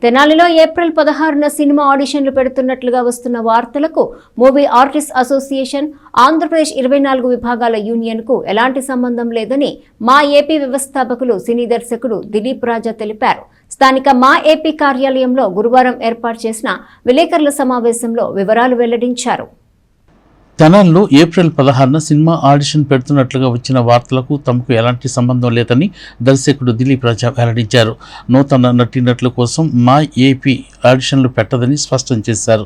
తెనాలిలో April 16న cinema ఆడిషన్లు పెడుతున్నట్లుగా వస్తున్న వార్తలకు మూవీ ఆర్టిస్ట్ అసోసియేషన్, ఆంధ్రప్రదేశ్ 24 విభాగాల యూనియన్కు ఎలాంటి సంబంధం లేదని మా ఏపీ వ్యవస్థాపకులు సినీ దర్శకుడు దిలీప్ రాజా తెలిపారు. స్థానిక మా ఏపీ కార్యాలయంలో గురువారం ఏర్పాటు చేసిన విలేకరుల సమావేశంలో వివరాలు వెల్లడించారు. తెనాలిలో ఏప్రిల్ 16న సినిమా ఆడిషన్ పెడుతున్నట్లుగా వచ్చిన వార్తలకు తమకు ఎలాంటి సంబంధం లేదని దర్శకుడు దిలీప్ రాజా వెల్లడించారు. నూతన నటీనటుల కోసం మా ఏపీ ఆడిషన్లు పెట్టదని స్పష్టం చేశారు.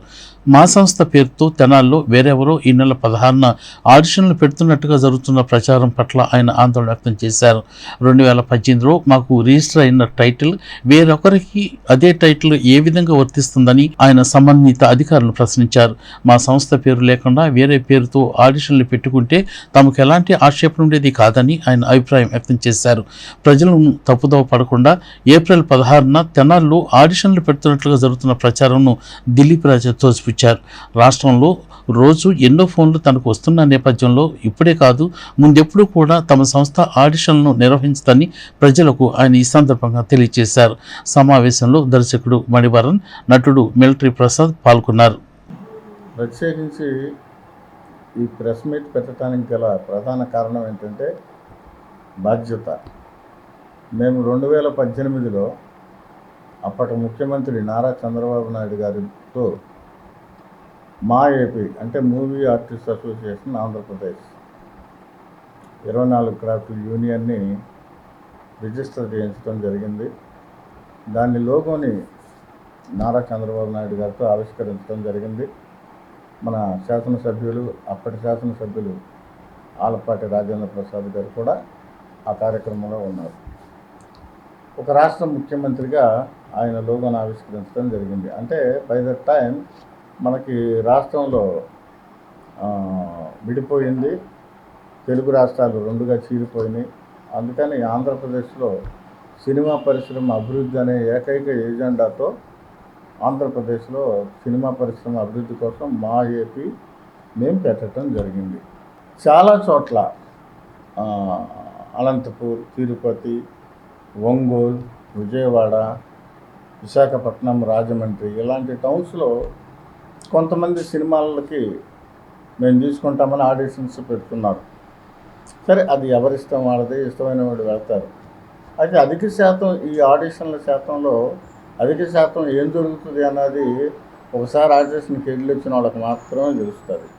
మా సంస్థ పేరుతో తెనాలిలో వేరెవరో ఈ నెల 16న ఆడిషన్లు పెడుతున్నట్టుగా జరుగుతున్న ప్రచారం పట్ల ఆయన ఆందోళన వ్యక్తం చేశారు. 2018లో మాకు రిజిస్టర్ అయిన టైటిల్ వేరొకరికి అదే టైటిల్ ఏ విధంగా వర్తిస్తుందని ఆయన సంబంధిత అధికారులను ప్రశ్నించారు. మా సంస్థ పేరు లేకుండా వేరే పేరుతో ఆడిషన్లు పెట్టుకుంటే తమకు ఎలాంటి ఆక్షేపణ ఉండేది కాదని ఆయన అభిప్రాయం వ్యక్తం చేశారు. ప్రజలను తప్పుదోవ పడకుండా ఏప్రిల్ 16న తెనాలిలో ఆడిషన్లు పెడుతున్నట్లుగా జరుగుతున్న ప్రచారంను దిలీప్ రాజా తోసిపుచ్చారు. రాష్ట్రంలో రోజు ఎన్నో ఫోన్లు తనకు వస్తున్న నేపథ్యంలో ఇప్పుడే కాదు ముందెప్పుడు కూడా తమ సంస్థ ఆడిషన్లను నిర్వహించదని ప్రజలకు ఆయన ఈ సందర్భంగా తెలియజేశారు. సమావేశంలో దర్శకుడు మణివరన్, నటుడు మిలిటరీ ప్రసాద్ పాల్గొన్నారు. ప్రత్యేకించి ఈ ప్రెస్ మీట్ పెట్టడానికి గల ప్రధాన కారణం ఏంటంటే బాధ్యత. మేము 2018లో అప్పటి ముఖ్యమంత్రి నారా చంద్రబాబు నాయుడు గారితో మా ఏపీ అంటే movie artist association Andhra Pradesh 24 craft యూనియన్ని register చేయించడం జరిగింది. దాని లోగోని నారా చంద్రబాబు నాయుడు గారితో ఆవిష్కరించడం జరిగింది. మన శాసనసభ్యులు, అప్పటి శాసనసభ్యులు ఆలపాటి రాజేంద్ర ప్రసాద్ గారు కూడా ఆ కార్యక్రమంలో ఉన్నారు. ఒక రాష్ట్ర ముఖ్యమంత్రిగా ఆయన లోగోను ఆవిష్కరించడం జరిగింది. అంటే బై ద టైం మనకి రాష్ట్రంలో విడిపోయింది, తెలుగు రాష్ట్రాలు రెండుగా చీలిపోయినాయి. అందుకని ఆంధ్రప్రదేశ్లో సినిమా పరిశ్రమ అభివృద్ధి అనే ఏకైక ఎజెండాతో ఆంధ్రప్రదేశ్లో సినిమా పరిశ్రమ అభివృద్ధి కోసం మా ఏపీ మేము పెట్టడం జరిగింది. చాలా చోట్ల అనంతపూర్, తిరుపతి, ఒంగోలు, విజయవాడ, విశాఖపట్నం, రాజమండ్రి ఇలాంటి టౌన్స్లో కొంతమంది సినిమాలకి మేము తీసుకుంటామని ఆడిషన్స్ పెడుతున్నారు. సరే, అది ఎవరిష్టం వాళ్ళది, ఇష్టమైన వాడు వెళ్తారు. అయితే అధిక శాతం ఈ ఆడిషన్ల శాతంలో అధిక శాతం ఏం జరుగుతుంది అన్నది ఒకసారి ఆడిషన్కి వెళ్ళి వచ్చిన వాళ్ళకి మాత్రమే తెలుస్తుంది.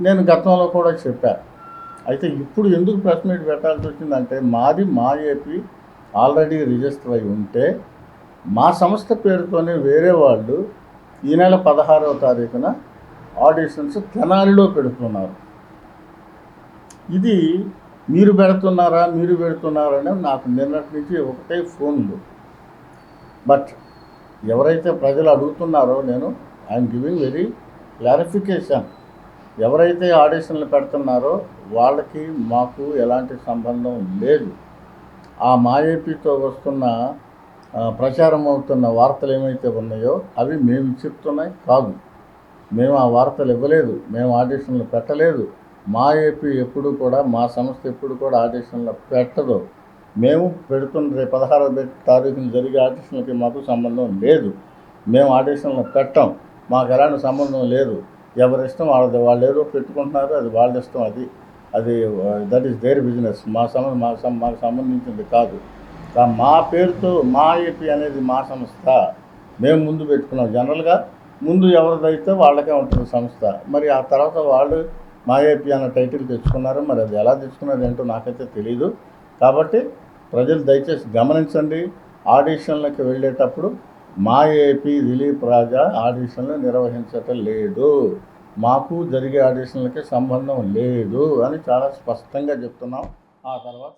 నేను గతంలో కూడా చెప్పాను. అయితే ఇప్పుడు ఎందుకు ప్రెస్ మీట్ పెట్టాల్సి వచ్చిందంటే మాది మా ఏపీ ఆల్రెడీ రిజిస్టర్ అయి ఉంటే మా సంస్థ పేరుతోనే వేరే వాళ్ళు ఈ నెల 16వ తారీఖున ఆడిషన్స్ తెనాలిలో పెడుతున్నారు. ఇది మీరు పెడుతున్నారని నాకు నిన్నటి నుంచి ఒకటే ఫోన్లు. బట్ ఎవరైతే ప్రజలు అడుగుతున్నారో ఐఎమ్ గివింగ్ వెరీ క్లారిఫికేషన్. ఎవరైతే ఆడిషన్లు పెడుతున్నారో వాళ్ళకి మాకు ఎలాంటి సంబంధం లేదు. ఆ మా ఏపీతో వస్తున్న ప్రచారం అవుతున్న వార్తలు ఏమైతే ఉన్నాయో అవి మేము చెప్తున్నాయి కాదు. మేము ఆ వార్తలు ఇవ్వలేదు, మేము ఆడిషన్లు పెట్టలేదు. మా ఏపీ ఎప్పుడు కూడా, మా సంస్థ ఎప్పుడు కూడా ఆడిషన్లు పెట్టదు. మేము పెడుతున్న రేపు 16వ తారీఖున జరిగే ఆడిషన్లకి మాకు సంబంధం లేదు. మేము ఆడిషన్లు పెట్టాం, మాకు ఎలాంటి సంబంధం లేదు. ఎవరిష్టం వాళ్ళది, వాళ్ళు ఏదో పెట్టుకుంటున్నారు, అది వాళ్ళ ఇష్టం. అది దట్ ఈస్ దేర్ బిజినెస్. మాకు సంబంధించింది కాదు. మా పేరుతో మా ఏపీ అనేది మా సంస్థ. మేము ముందు పెట్టుకున్నాం. జనరల్గా ముందు ఎవరిదైతే వాళ్ళకే ఉంటుంది సంస్థ. మరి ఆ తర్వాత వాళ్ళు మా ఏపీ అన్న టైటిల్ తెచ్చుకున్నారు. మరి అది ఎలా తెచ్చుకున్నారు ఏంటో నాకైతే తెలీదు. కాబట్టి ప్రజలు దయచేసి గమనించండి. ఆడిషన్లకు వెళ్ళేటప్పుడు మా ఏపీ దిలీప్ రాజా ఆడిషన్లు నిర్వహించటం లేదు, మాకు జరిగే ఆడిషన్లకి సంబంధం లేదు అని చాలా స్పష్టంగా చెప్తున్నాం. ఆ తర్వాత